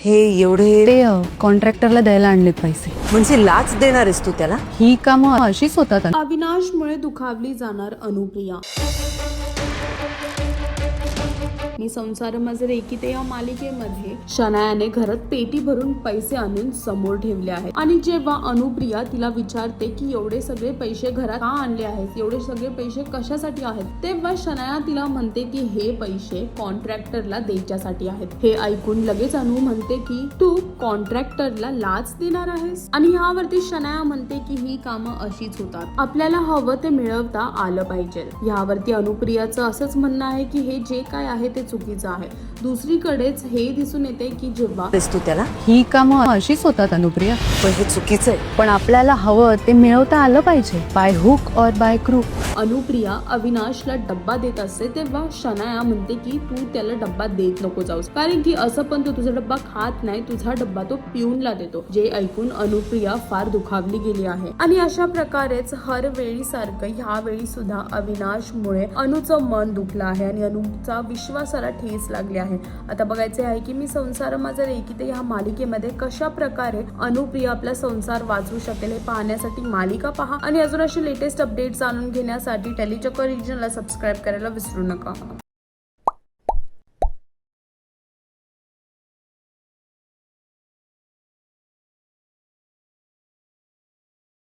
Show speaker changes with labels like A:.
A: हे एवढे
B: ते कॉन्ट्रॅक्टरला द्यायला आणले पैसे.
A: म्हणजे लाच देणार आहेस तू त्याला?
B: ही कामं अशीच होतात.
C: अविनाशमुळे दुखावली जाणार अनुप्रिया. मी संसार माझे रेकीते या मालिकेमध्ये शनायाने घरात पेटी भरून पैसे आणून समोर ठेवले आहेत आणि जेव्हा अनुप्रिया तिला विचारते की एवढे सगळे पैसे घरात का आणले आहेत, एवढे सगळे पैसे कशासाठी आहेत, तेव्हा शनाया तिला म्हणते की हे पैसे कॉन्ट्रॅक्टरला द्यायच्यासाठी आहेत. हे ऐकून लगेच अनु म्हणते की तू कॉन्ट्रॅक्टरला लाच देणार आहेस आणि यावरती शनाया म्हणते की ही कामं अशीच होतात, आपल्याला हवं ते मिळवता आलं पाहिजे. यावरती अनुप्रियाचं असंच म्हणणं आहे की हे जे काय आहे ते चुकीचं आहे. दुसरीकडेच हे दिसून येते की जेव्हा
A: तू त्याला
B: ही कामं अशीच होतात अनुप्रिया.
A: पण हे चुकीचं आहे.
B: पण आपल्याला हवं ते मिळवता आलं पाहिजे, बाय हुक और बाय क्रूक.
C: अनुप्रिया अविनाशला डब्बा देत असते तेव्हा शनाया म्हणते की तू त्याला डब्बा देत नको जाऊस, कारण की असं पण तो तुझा डब्बा खात नाही, तुझा डब्बा तो पिऊनला देतो. जे ऐकून अनुप्रिया फार दुखावली गेली आहे आणि अशा प्रकारेच हर वेळी सारखं ह्यावेळी सुद्धा अविनाशमुळे अनुचं मन दुखलं आहे आणि अनुचा विश्वासाला ठेच लागली आहे. आता बघायचे आहे की मी संसार माझा रेकीते या मालिकेमध्ये कशा प्रकारे अनुप्रिया आपला संसार वाचवू शकेल हे पाहण्यासाठी मालिका पहा आणि अजून अशी लेटेस्ट अपडेट जाणून घेण्यासाठी टेलीचक्कर रिजनला सबस्क्राईब करायला विसरू नका.